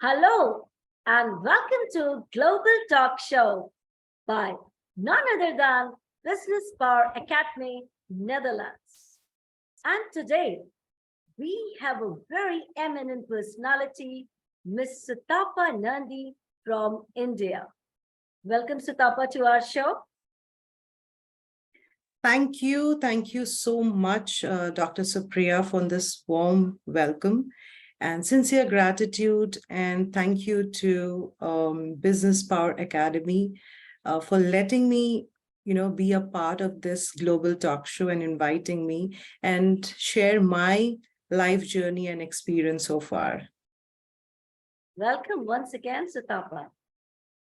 Hello and welcome to Global Talk Show by none other than Business Power Academy, Netherlands. And today we have a very eminent personality, Miss Sutapa Nandi from India. Welcome, Sutapa, to our show. Thank you. Thank you so much, Dr. Supriya, for this warm welcome and sincere gratitude. And thank you to Business Power Academy for letting me, be a part of this global talk show and inviting me and share my life journey and experience so far. Welcome once again, Sutapa.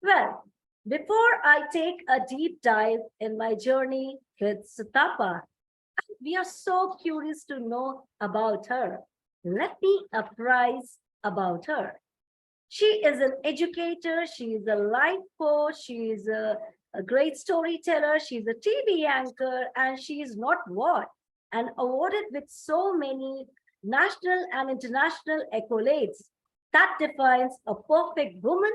Well, before I take a deep dive in my journey with Sutapa, we are so curious to know about her. Let me apprise about her. She is an educator, she is a life coach, she is a great storyteller, she's a TV anchor, and she is not what? And awarded with so many national and international accolades. That defines a perfect woman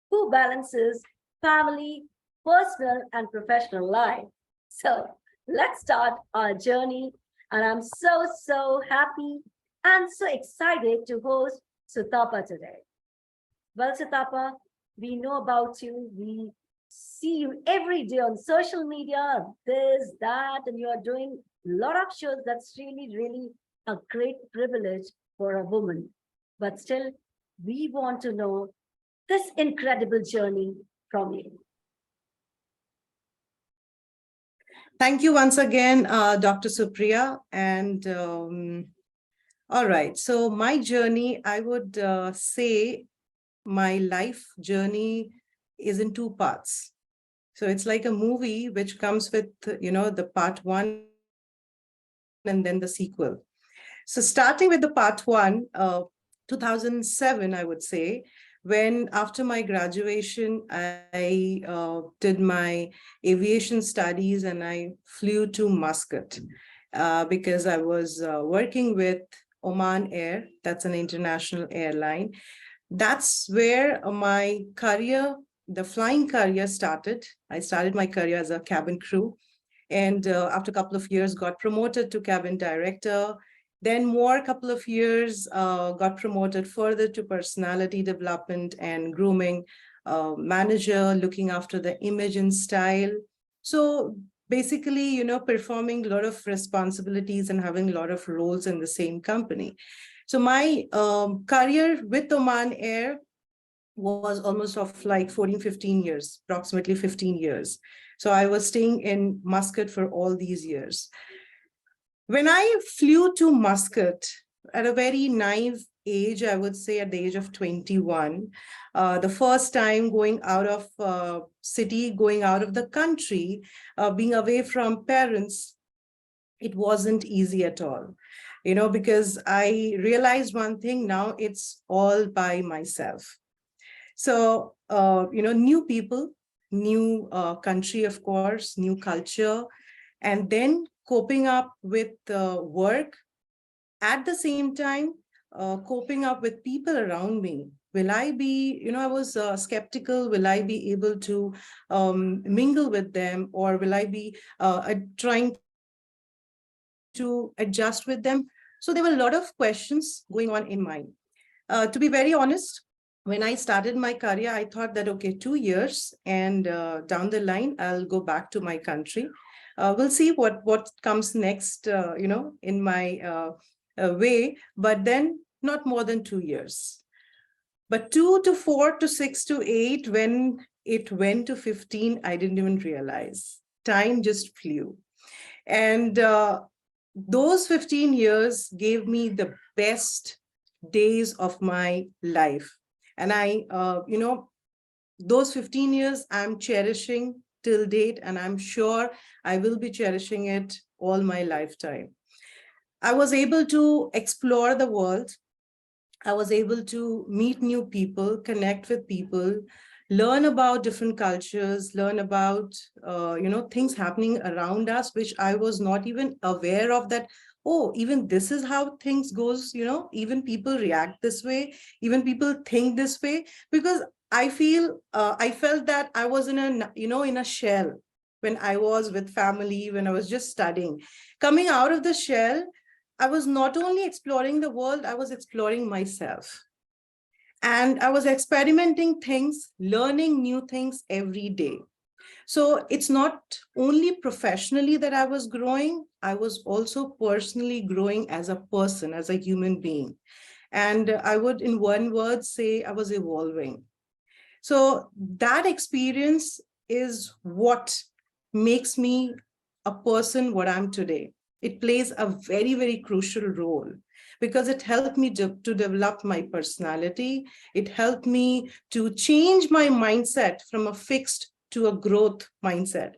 who balances family, personal, and professional life. So let's start our journey. And I'm so happy and so excited to host Sutapa today. Well, Sutapa, we know about you. We see you every day on social media, this, that, and you are doing a lot of shows. That's really a great privilege for a woman. But still, we want to know this incredible journey from you. Thank you once again, Dr. Supriya. And all right, so my journey, I would say my life journey is in two parts. So it's like a movie which comes with, the part one and then the sequel. So starting with the part one, 2007, I would say, when after my graduation, I did my aviation studies and I flew to Muscat because I was working with Oman Air. That's an international airline. That's where my career, the flying career started. I started my career as a cabin crew. And after a couple of years, got promoted to cabin director. Then more couple of years, got promoted further to personality development and grooming manager, looking after the image and style. So basically, performing a lot of responsibilities and having a lot of roles in the same company. So my career with Oman Air was almost of like 14, 15 years, approximately 15 years. So I was staying in Muscat for all these years. When I flew to Muscat at a very naive age, I would say at the age of 21, the first time going out of city, going out of the country, being away from parents, it wasn't easy at all. Because I realized one thing, now it's all by myself. So, new people, new country, of course, new culture, and then coping up with work. At the same time, coping up with people around me. Will I be, I was skeptical, will I be able to mingle with them, or will I be trying to adjust with them? So there were a lot of questions going on in mind. To be very honest, when I started my career, I thought that, okay, 2 years and down the line, I'll go back to my country. We'll see what comes next, in my way, but then not more than 2 years. But 2 to 4 to 6 to 8, when it went to 15, I didn't even realize. Time just flew. And those 15 years gave me the best days of my life. And I, those 15 years I'm cherishing till date, and I'm sure I will be cherishing it all my lifetime. I was able to explore the world. I was able to meet new people, connect with people, learn about different cultures, learn about, things happening around us, which I was not even aware of, that oh, even this is how things goes, even people react this way, even people think this way. Because I felt that I was in a shell when I was with family, when I was just studying. Coming out of the shell, I was not only exploring the world, I was exploring myself. And I was experimenting things, learning new things every day. So it's not only professionally that I was growing, I was also personally growing as a person, as a human being. And I would, in one word, say I was evolving. So that experience is what makes me a person what I'm today. It plays a very, very crucial role because it helped me to develop my personality. It helped me to change my mindset from a fixed to a growth mindset.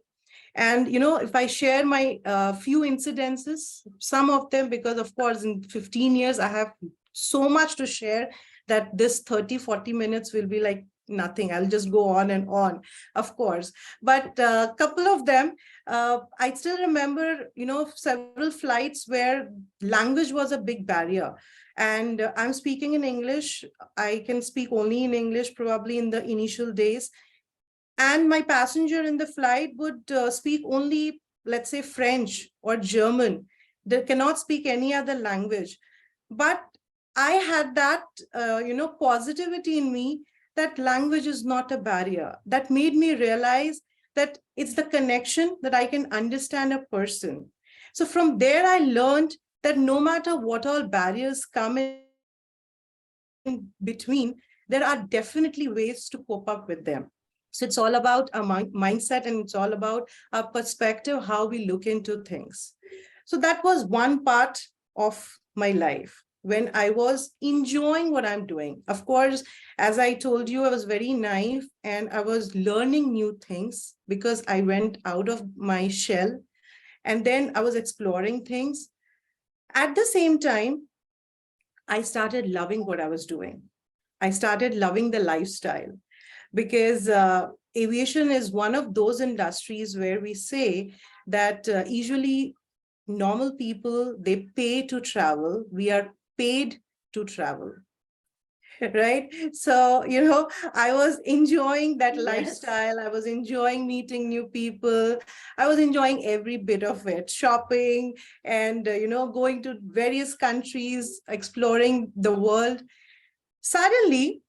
And if I share my few incidences, some of them, because of course in 15 years I have so much to share that this 30-40 minutes will be like nothing. I'll just go on, of course. But a couple of them, I still remember, several flights where language was a big barrier. And I'm speaking in English. I can speak only in English, probably in the initial days. And my passenger in the flight would speak only, let's say, French or German. They cannot speak any other language. But I had that, positivity in me that language is not a barrier. That made me realize that it's the connection that I can understand a person. So from there, I learned that no matter what all barriers come in between, there are definitely ways to cope up with them. So it's all about a mindset, and it's all about our perspective, how we look into things. So that was one part of my life when I was enjoying what I'm doing. Of course, as I told you, I was very naive and I was learning new things because I went out of my shell and then I was exploring things. At the same time, I started loving what I was doing. I started loving the lifestyle because aviation is one of those industries where we say that usually normal people, they pay to travel. We are paid to travel. Right. So, I was enjoying that Yes. lifestyle. I was enjoying meeting new people. I was enjoying every bit of it, shopping and, going to various countries, exploring the world. Suddenly,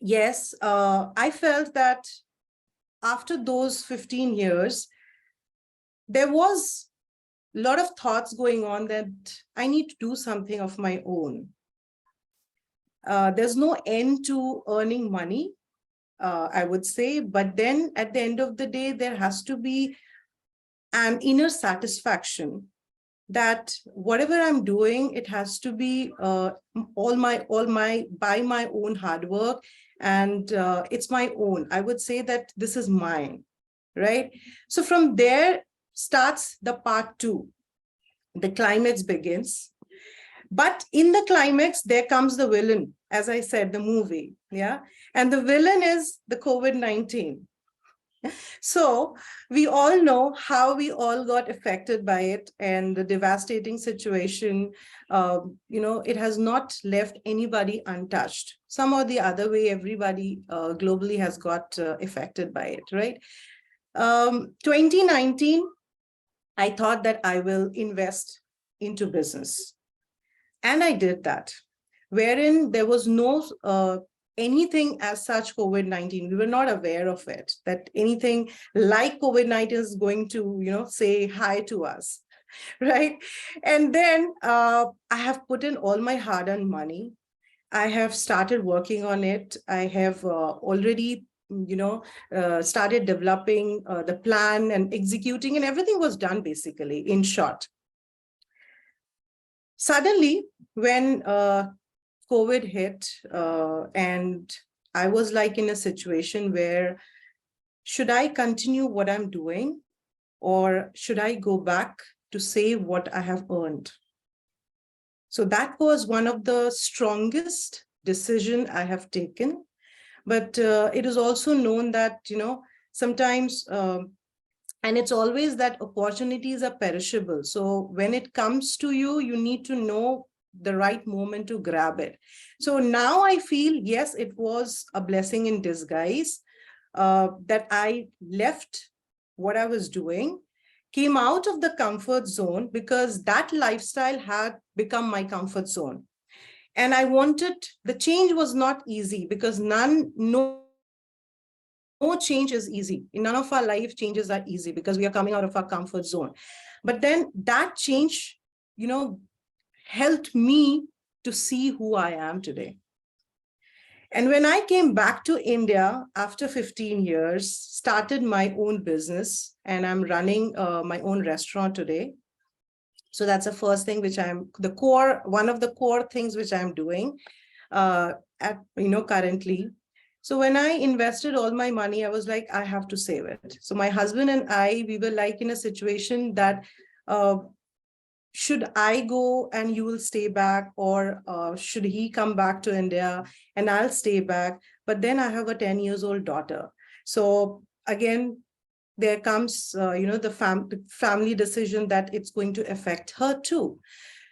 yes, I felt that after those 15 years, there was a lot of thoughts going on that I need to do something of my own. There's no end to earning money, I would say, but then at the end of the day, there has to be an inner satisfaction that whatever I'm doing, it has to be all my by my own hard work, and it's my own. I would say that this is mine, right? So from there starts the part two. The climax begins. But in the climax, there comes the villain, as I said, the movie. Yeah. And the villain is the COVID-19. So we all know how we all got affected by it and the devastating situation. It has not left anybody untouched. Some or the other way, everybody globally has got affected by it, right? 2019, I thought that I will invest into business. And I did that, wherein there was no anything as such COVID-19. We were not aware of it, that anything like COVID-19 is going to, say hi to us, right? And then I have put in all my hard-earned money. I have started working on it. I have already started developing the plan and executing, and everything was done basically, in short. Suddenly, when COVID hit, and I was like in a situation where, should I continue what I'm doing, or should I go back to save what I have earned? So that was one of the strongest decision I have taken. But it is also known that, sometimes And it's always that opportunities are perishable. So when it comes to you, you need to know the right moment to grab it. So now I feel, yes, it was a blessing in disguise, that I left what I was doing, came out of the comfort zone, because that lifestyle had become my comfort zone. And I wanted, the change was not easy, because no change is easy. In none of our life, changes are easy, because we are coming out of our comfort zone. But then that change, helped me to see who I am today. And when I came back to India after 15 years, started my own business, and I'm running my own restaurant today. So that's the first thing which one of the core things which I'm doing currently. So when I invested all my money, I was like, I have to save it. So my husband and I, we were like in a situation that, uh, should I go and you will stay back, or should he come back to India and I'll stay back? But then I have a 10 years old daughter. So again, there comes, the family decision that it's going to affect her too.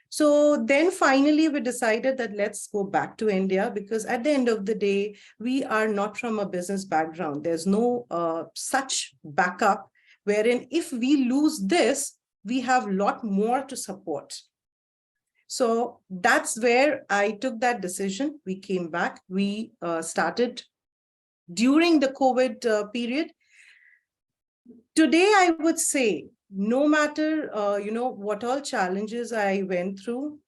So then finally we decided that let's go back to India, because at the end of the day, we are not from a business background. There's no such backup wherein if we lose this, we have a lot more to support. So that's where I took that decision. We came back, we started during the COVID period. Today, I would say, no matter, what all challenges I went through,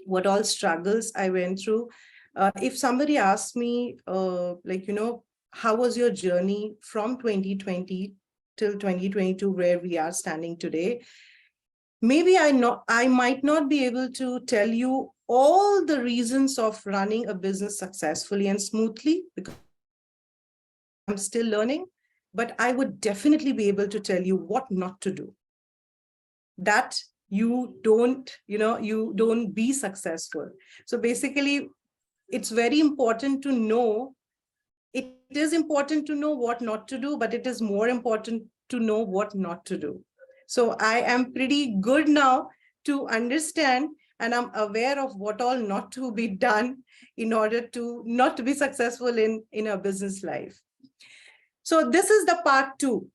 what all struggles I went through, if somebody asks me, how was your journey from 2020 till 2022, where we are standing today, maybe I might not be able to tell you all the reasons of running a business successfully and smoothly, because I'm still learning, but I would definitely be able to tell you what not to do, that you don't be successful. So basically, it's very important to know, it is important to know what not to do, but it is more important to know what not to do. So I am pretty good now to understand, and I'm aware of what all not to be done in order to not to be successful in a business life. So this is the part two.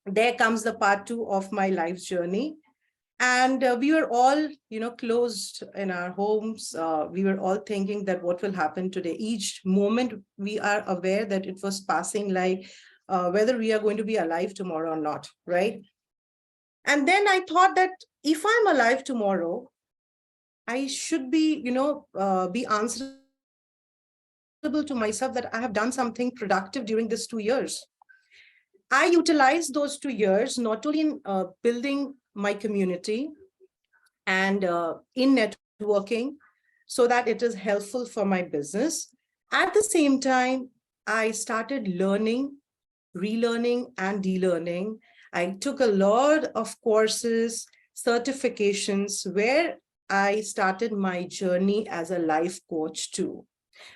There comes the part two of my life's journey. And we were all, closed in our homes. We were all thinking that what will happen today. Each moment we are aware that it was passing, like whether we are going to be alive tomorrow or not, right? And then I thought that if I'm alive tomorrow, I should be answerable to myself that I have done something productive during these 2 years. I utilized those 2 years not only in building my community and in networking, so that it is helpful for my business. At the same time, I started learning, relearning, and de-learning. I took a lot of courses, certifications, where I started my journey as a life coach too,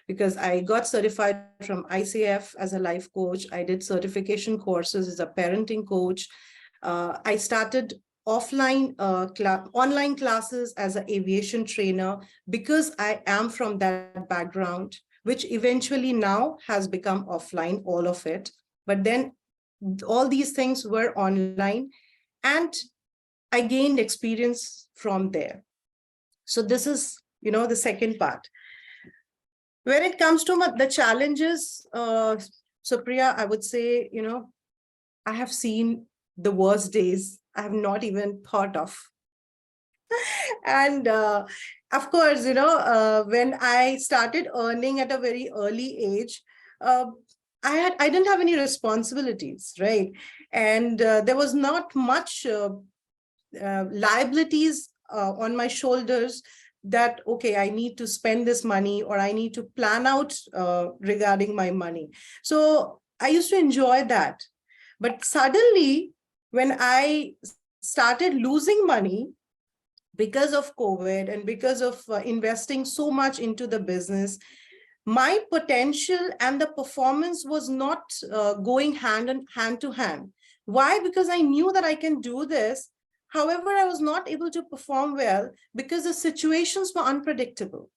because I got certified from ICF as a life coach. I did certification courses as a parenting coach. I started online classes as an aviation trainer, because I am from that background, which eventually now has become offline, all of it. But then all these things were online, and I gained experience from there. So this is, the second part. When it comes to the challenges, Supriya, I would say, I have seen the worst days I have not even thought of. And of course, when I started earning at a very early age, uh, I didn't have any responsibilities, right? And there was not much liabilities on my shoulders, that, okay, I need to spend this money, or I need to plan out regarding my money. So I used to enjoy that. But suddenly, when I started losing money because of COVID and because of investing so much into the business, my potential and the performance was not going hand to hand. Why? Because I knew that I can do this. However, I was not able to perform well because the situations were unpredictable.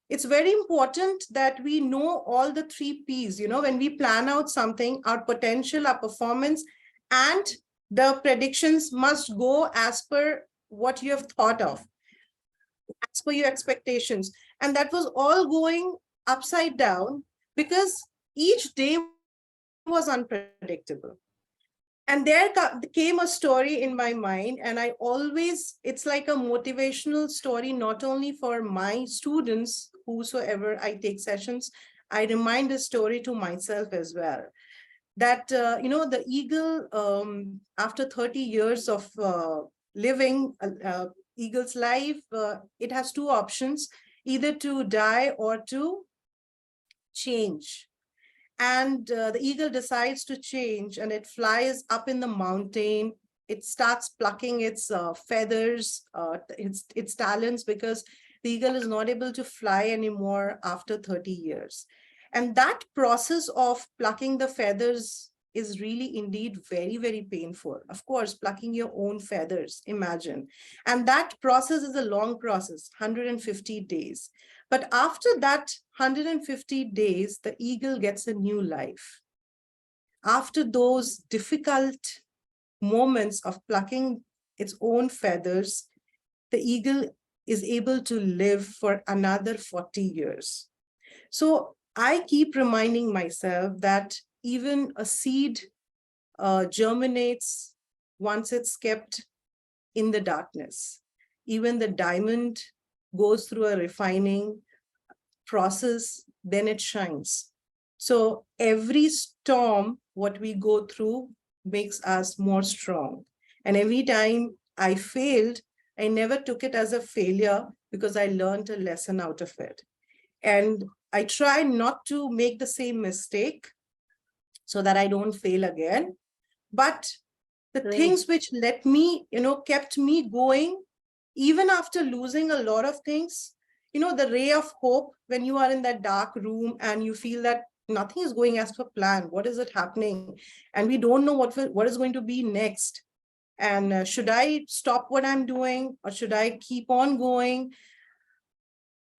It's very important that we know all the three P's, when we plan out something, our potential, our performance, and the predictions must go as per what you have thought of, as per your expectations. And that was all going upside down because each day was unpredictable. And there came a story in my mind, and I always, it's like a motivational story, not only for my students, whosoever I take sessions, I remind a story to myself as well. That, the eagle, after 30 years of living, eagle's life, it has two options, either to die or to change. And the eagle decides to change, and it flies up in the mountain. It starts plucking its feathers, its talons, because the eagle is not able to fly anymore after 30 years. And that process of plucking the feathers is really indeed very, very painful. Of course, plucking your own feathers, imagine. And that process is a long process, 150 days. But after that 150 days, the eagle gets a new life. After those difficult moments of plucking its own feathers, the eagle is able to live for another 40 years. So I keep reminding myself that even a seed germinates once it's kept in the darkness. Even the diamond goes through a refining process, then it shines. So every storm, what we go through, makes us more strong. And every time I failed, I never took it as a failure because I learned a lesson out of it. And I try not to make the same mistake so that I don't fail again. But the Great. things which let me, kept me going, even after losing a lot of things, the ray of hope when you are in that dark room and you feel that nothing is going as per plan. What is it happening? And we don't know what is going to be next. And should I stop what I'm doing, or should I keep on going?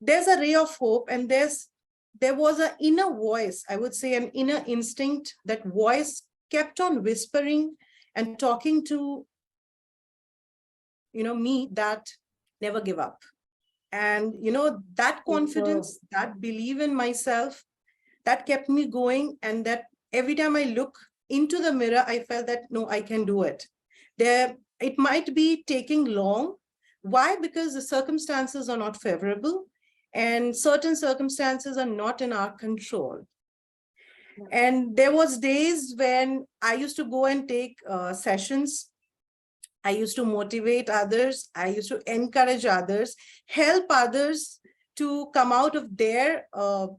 There's a ray of hope, and there was an inner voice, I would say an inner instinct. That voice kept on whispering and talking to me, that never give up. And that confidence, that belief in myself, that kept me going. And that every time I look into the mirror, I felt that no, I can do it. It might be taking long. Why? Because the circumstances are not favorable, and certain circumstances are not in our control. And there was days when I used to go and take sessions. I used to motivate others. I used to encourage others, help others to come out of their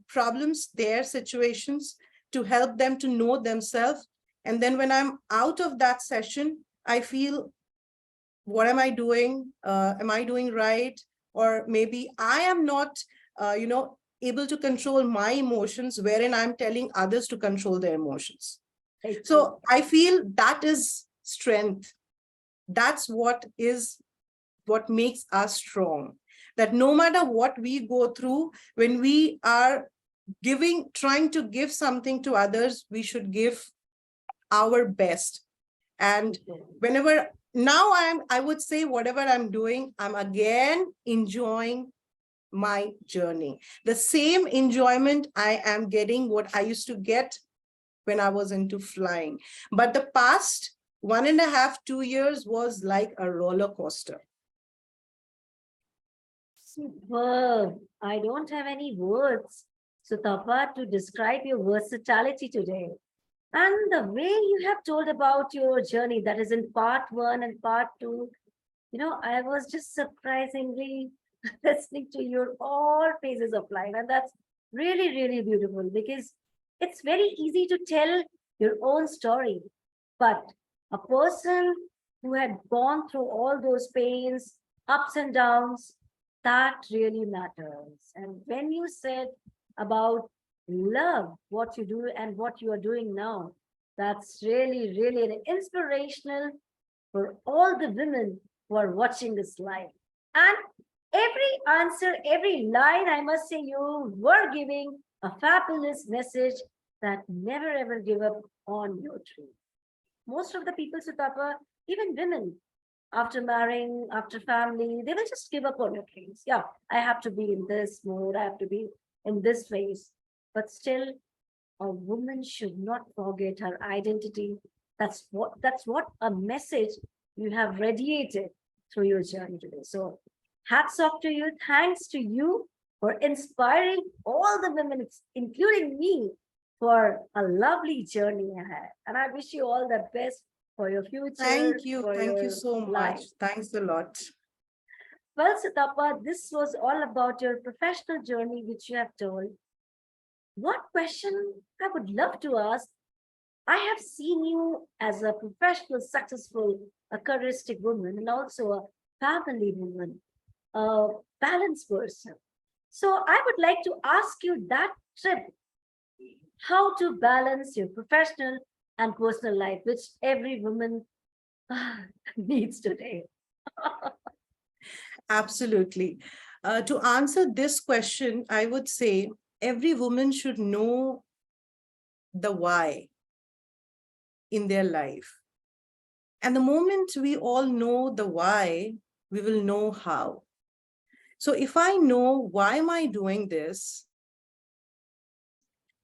problems, their situations, to help them to know themselves. And then when I'm out of that session, I feel, what am I doing? Am I doing right? Or maybe I am not, able to control my emotions, wherein I'm telling others to control their emotions. So I feel that is strength. That's what makes us strong. That no matter what we go through, when we are trying to give something to others, we should give our best. And whenever now I would say, whatever I'm doing, I'm again enjoying my journey. The same enjoyment I am getting, what I used to get when I was into flying. But the past 1.5, 2 years was like a roller coaster. Superb. I don't have any words, Sutapa, to describe your versatility today. And the way you have told about your journey, that is in part one and part two, I was just surprisingly listening to your all phases of life. And that's really, really beautiful, because it's very easy to tell your own story. But a person who had gone through all those pains, ups and downs, that really matters. And when you said about love, what you do and what you are doing now, That's really, really inspirational for all the women who are watching this live. And every answer, every line, I must say, you were giving a fabulous message that never ever give up on your dream. Most of the people, Sutapa, even women, after marrying, after family, they will just give up on your dreams. Yeah, I have to be in this mode, I have to be in this phase. But still, a woman should not forget her identity. That's what a message you have radiated through your journey today. So hats off to you. Thanks to you for inspiring all the women, including me, for a lovely journey ahead. And I wish you all the best for your future, Thank you. for Thank you your so much. life. Thanks a lot. Well, Sitapa, this was all about your professional journey, which you have told. What question I would love to ask? I have seen you as a professional, successful, a charismatic woman, and also a family woman, a balanced person. So I would like to ask you that trip, how to balance your professional and personal life, which every woman needs today. Absolutely. To answer this question, I would say every woman should know the why in their life. And the moment we all know the why, we will know how. So if I know why am I doing this,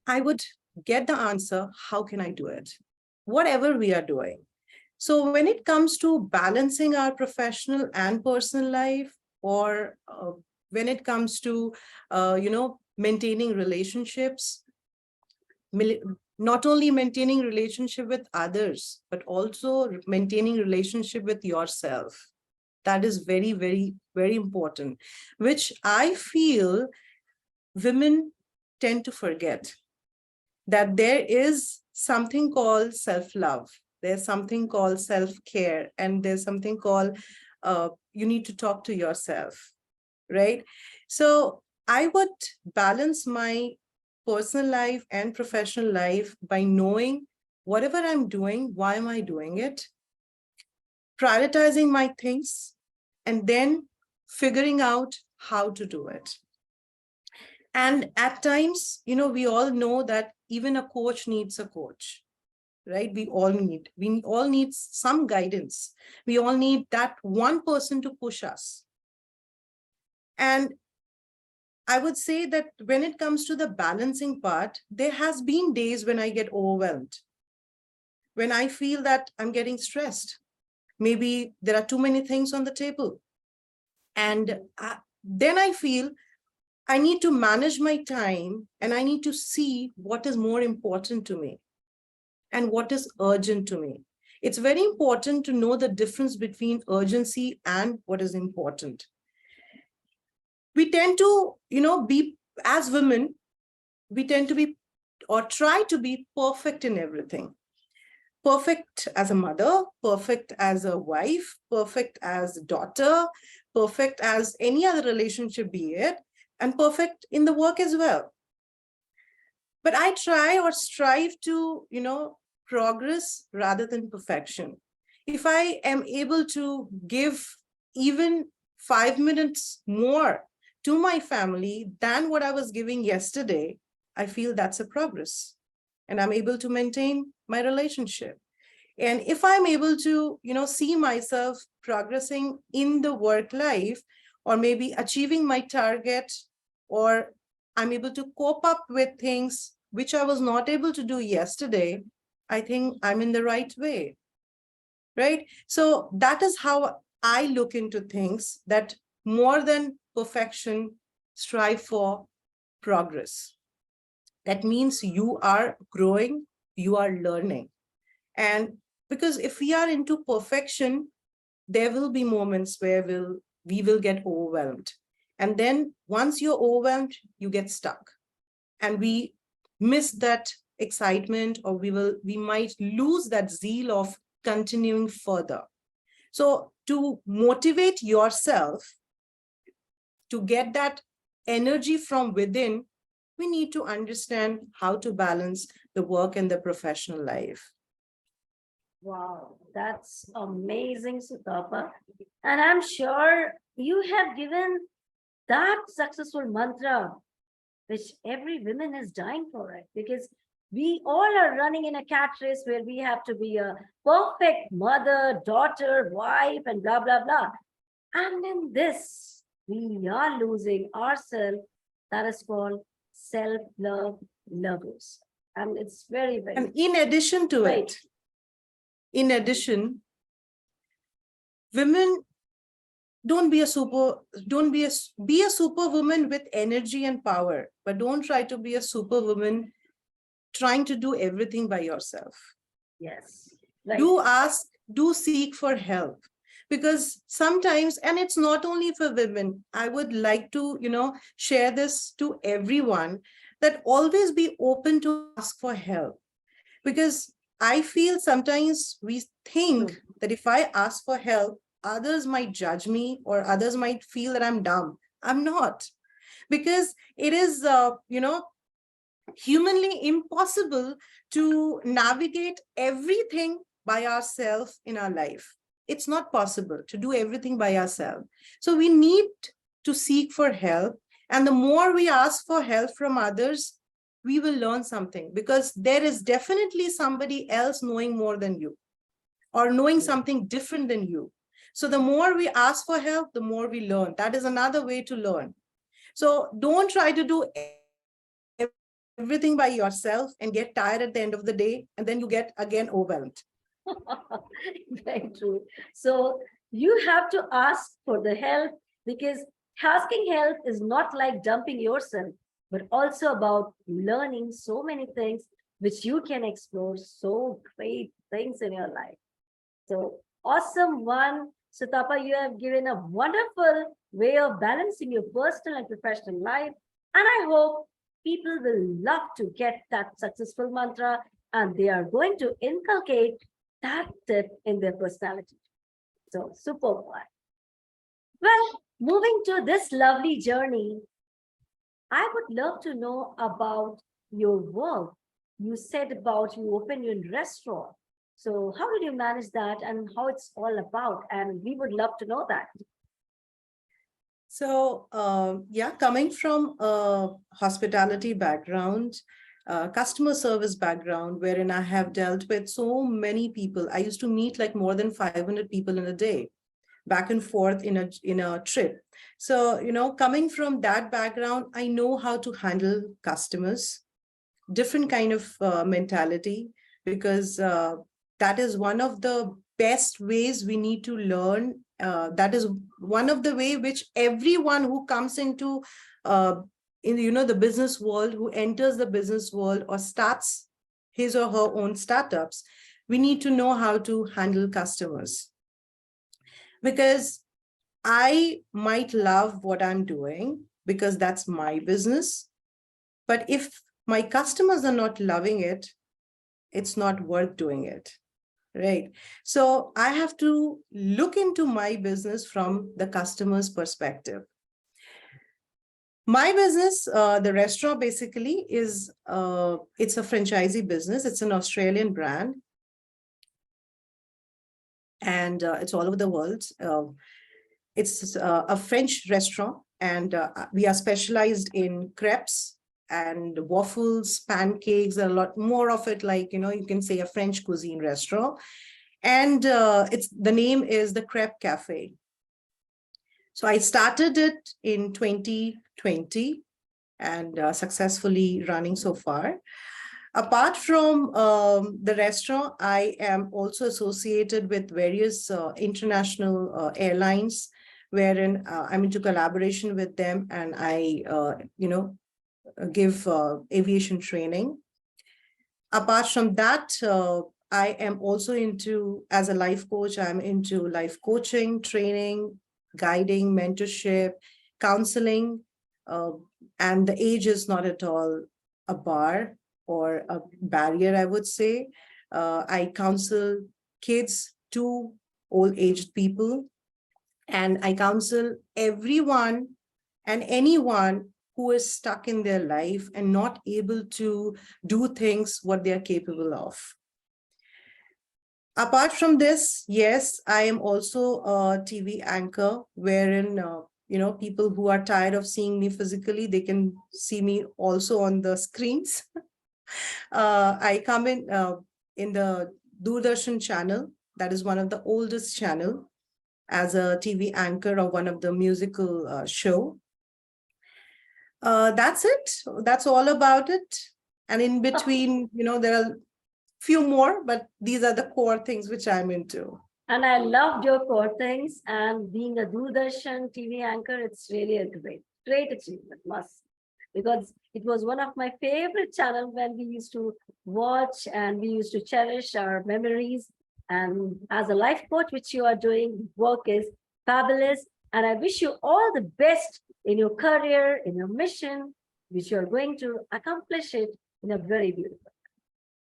I would get the answer, how can I do it? Whatever we are doing. So when it comes to balancing our professional and personal life, or when it comes to, maintaining relationships, not only maintaining relationship with others, but also maintaining relationship with yourself. That is very, very, very important, which I feel women tend to forget, that there is something called self-love. There's something called self-care, and there's something called you need to talk to yourself, right? So I would balance my personal life and professional life by knowing whatever I'm doing, why am I doing it, prioritizing my things, and then figuring out how to do it. And at times, we all know that even a coach needs a coach, right? We all need some guidance. We all need that one person to push us. And I would say that when it comes to the balancing part, there has been days when I get overwhelmed, when I feel that I'm getting stressed. Maybe there are too many things on the table. And then I feel I need to manage my time, and I need to see what is more important to me and what is urgent to me. It's very important to know the difference between urgency and what is important. We tend to, be, as women, we tend to be or try to be perfect in everything. Perfect as a mother, perfect as a wife, perfect as a daughter, perfect as any other relationship be it, and perfect in the work as well. But I try or strive to, progress rather than perfection. If I am able to give even 5 minutes more to my family than what I was giving yesterday, I feel that's a progress. And I'm able to maintain my relationship. And if I'm able to, see myself progressing in the work life, or maybe achieving my target, or I'm able to cope up with things which I was not able to do yesterday, I think I'm in the right way, right? So that is how I look into things, that more than perfection, strive for progress. That means you are growing, you are learning. And because if we are into perfection, there will be moments where we will get overwhelmed. And then once you're overwhelmed, you get stuck. And we miss that excitement, or we might lose that zeal of continuing further. So to motivate yourself, to get that energy from within, we need to understand how to balance the work and the professional life. Wow, that's amazing, Sutapa. And I'm sure you have given that successful mantra which every woman is dying for it, because we all are running in a cat race where we have to be a perfect mother, daughter, wife, and blah, blah, blah. And in this, we are losing ourselves. That is called self-love lovers. And it's very, very And in addition to right. it, in addition, women be a superwoman with energy and power, but don't try to be a superwoman trying to do everything by yourself. Yes. Right. Do seek for help, because sometimes, and it's not only for women, I would like to, share this to everyone, that always be open to ask for help. Because I feel sometimes we think that if I ask for help, others might judge me or others might feel that I'm dumb. I'm not, because it is, humanly impossible to navigate everything by ourselves in our life. It's not possible to do everything by ourselves. So we need to seek for help. And the more we ask for help from others, we will learn something, because there is definitely somebody else knowing more than you or knowing something different than you. So the more we ask for help, the more we learn. That is another way to learn. So don't try to do everything by yourself and get tired at the end of the day, and then you get again overwhelmed. Very true. So you have to ask for the help, because asking help is not like dumping yourself, but also about learning so many things which you can explore so great things in your life. So awesome one. Sutapa, you have given a wonderful way of balancing your personal and professional life. And I hope people will love to get that successful mantra and they are going to inculcate that tip in their personality. So super one. Well, moving to this lovely journey, I would love to know about your work. You said about you open your restaurant. So how did you manage that and how it's all about? And we would love to know that. So, yeah, coming from a hospitality background, customer service background, wherein I have dealt with so many people. I used to meet like more than 500 people in a day, back and forth in a trip. So, coming from that background, I know how to handle customers, different kind of mentality, because that is one of the best ways we need to learn. That is one of the way which everyone who comes into in the business world, who enters the business world or starts his or her own startups, we need to know how to handle customers. Because I might love what I'm doing because that's my business, but if my customers are not loving it, it's not worth doing it. Right. So I have to look into my business from the customer's perspective. My business, the restaurant basically is, it's a franchisee business. It's an Australian brand. And it's all over the world. It's a French restaurant, and we are specialized in crepes and waffles, pancakes, a lot more of it, like, you can say a French cuisine restaurant. And the name is the Crepe Cafe. So I started it in 2020 and successfully running so far. Apart from the restaurant, I am also associated with various international airlines, wherein I'm into collaboration with them, and I, give aviation training. Apart from that, I am also into, as a life coach, I'm into life coaching, training, guiding, mentorship, counseling, uh, and the age is not at all a bar or a barrier, I would say. I counsel kids to old aged people, and I counsel everyone and anyone who is stuck in their life and not able to do things what they are capable of. Apart from this, yes, I am also a TV anchor wherein, people who are tired of seeing me physically, they can see me also on the screens. I come in the Doordarshan channel. That is one of the oldest channel as a TV anchor of one of the musical show. That's it. That's all about it. And in between, there are few more, but these are the core things which I'm into. And I loved your core things, and being a Doordarshan TV anchor, it's really a great achievement, must. Because it was one of my favorite channels when we used to watch and we used to cherish our memories. And as a life coach, which you are doing, work is fabulous. And I wish you all the best in your career, in your mission, which you're going to accomplish it in a very beautiful.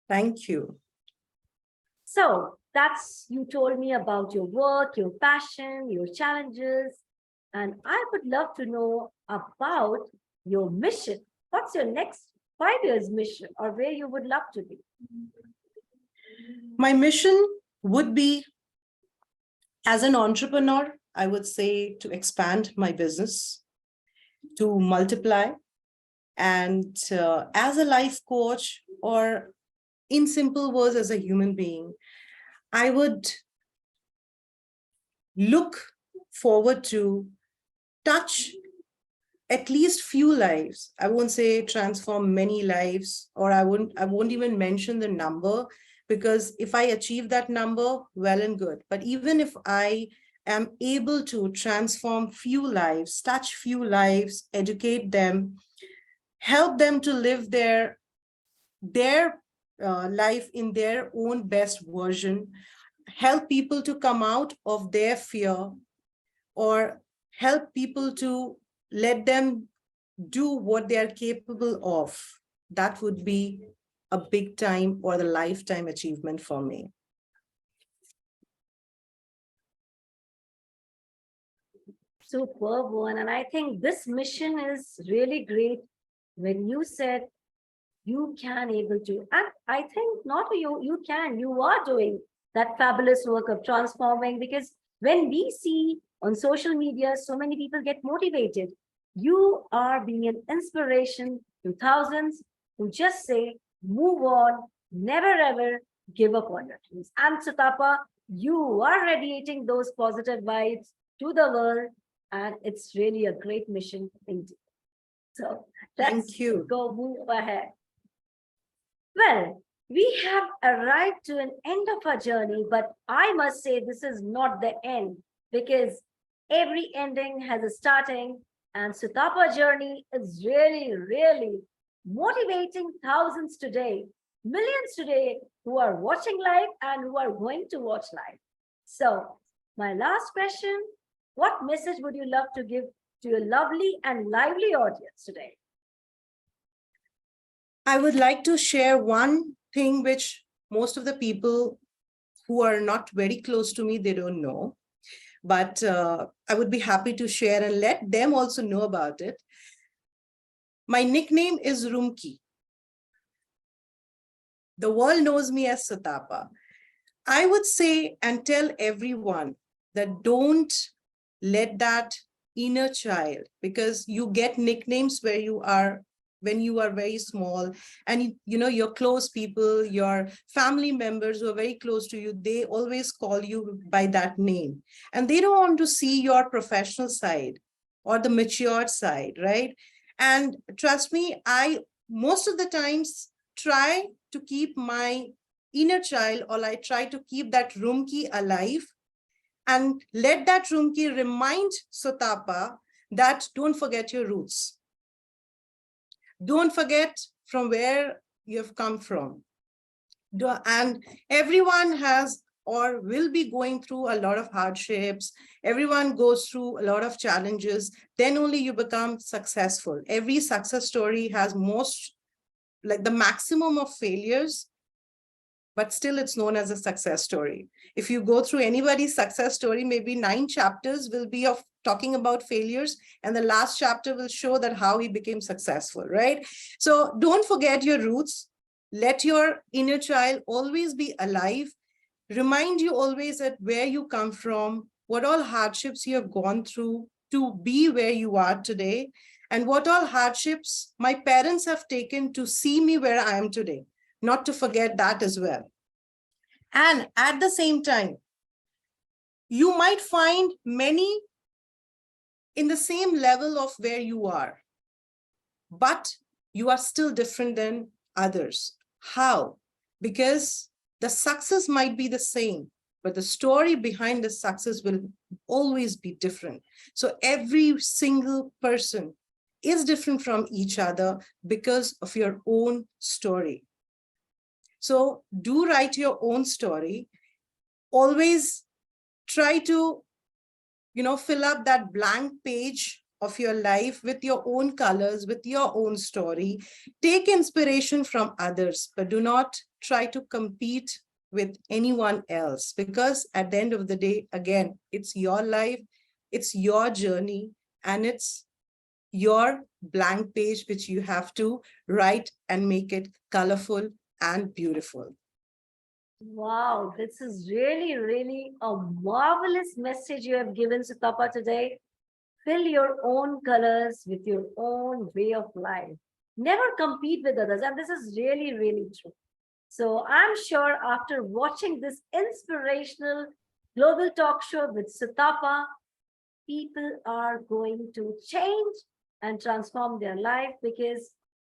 Thank you. So that's, you told me about your work, your passion, your challenges, and I would love to know about your mission. What's your next 5 years mission, or where you would love to be? My mission would be, as an entrepreneur, I would say, to expand my business, to multiply, and as a life coach, or in simple words, as a human being, I would look forward to touch at least few lives. I won't say transform many lives, or I won't even mention the number, because if I achieve that number, well and good. But even if I am able to transform few lives, touch few lives, educate them, help them to live their life in their own best version, help people to come out of their fear, or help people to let them do what they are capable of, that would be a big time or the lifetime achievement for me. Superb one. And I think this mission is really great when you said you can able to, and I think not you are doing that fabulous work of transforming, because when we see on social media, so many people get motivated. You are being an inspiration to thousands who just say, move on, never ever give up on your dreams. And Sutapa, you are radiating those positive vibes to the world, and it's really a great mission indeed. So let's go move ahead. Well, we have arrived to an end of our journey, but I must say this is not the end, because every ending has a starting, and Sutapa journey is really, really motivating thousands today, millions today who are watching live and who are going to watch live. So my last question, what message would you love to give to your lovely and lively audience today? I would like to share one thing which most of the people who are not very close to me, they don't know. But I would be happy to share and let them also know about it. My nickname is Rumki. The world knows me as Sutapa. I would say and tell everyone that don't let that inner child, because you get nicknames where you are when you are very small, and your close people, your family members who are very close to you, they always call you by that name, and they don't want to see your professional side or the matured side, right? And trust me, I most of the times try to keep my inner child, or I try to keep that Rumki alive, and let that Rumki remind Sutapa that don't forget your roots. Don't forget from where you've come from. And everyone has or will be going through a lot of hardships. Everyone goes through a lot of challenges. Then only you become successful. Every success story has the maximum of failures, but still it's known as a success story. If you go through anybody's success story, maybe 9 chapters will be of talking about failures, and the last chapter will show that how he became successful, right? So don't forget your roots. Let your inner child always be alive. remind you always at where you come from, what all hardships you have gone through to be where you are today, and what all hardships my parents have taken to see me where I am today. Not to forget that as well. And at the same time, you might find many in the same level of where you are, but you are still different than others. How? Because the success might be the same, but the story behind the success will always be different. So every single person is different from each other because of your own story. So do write your own story. Always try to, fill up that blank page of your life with your own colors, with your own story. Take inspiration from others, but do not try to compete with anyone else, because at the end of the day, again, it's your life, it's your journey, and it's your blank page which you have to write and make it colorful and beautiful. Wow, this is really, really a marvelous message you have given, Sutapa, today. Fill your own colors with your own way of life. Never compete with others. And this is really, really true. So I'm sure after watching this inspirational global talk show with Sutapa, people are going to change and transform their life, because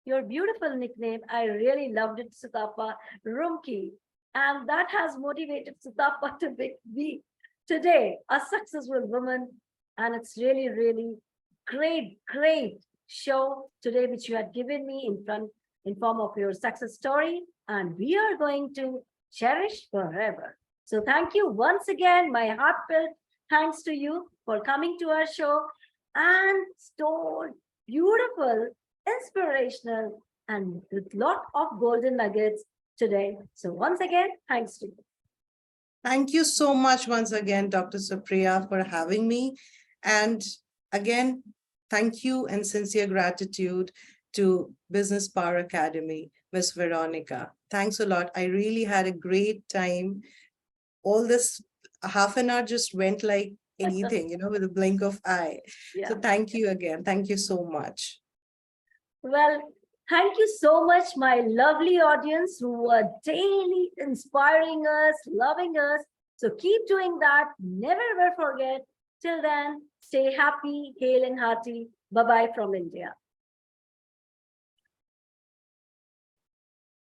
your beautiful nickname, I really loved it, Sutapa, Rumki. And that has motivated Sutapa to be today a successful woman. And it's really, really great show today, which you had given me in form of your success story. And we are going to cherish forever. So thank you once again, my heartfelt thanks to you for coming to our show and so beautiful, inspirational, and with lot of golden nuggets today. So once again, thanks to you. Thank you so much once again, Dr. Supriya, for having me. And again, thank you and sincere gratitude to Business Power Academy, Miss Veronica. Thanks a lot. I really had a great time. All this half an hour just went like anything, with a blink of eye. Yeah. So thank you again. Thank you so much. Well, thank you so much, my lovely audience who are daily inspiring us, loving us. So keep doing that. Never ever forget. Till then, stay happy, hale and hearty. Bye-bye from India.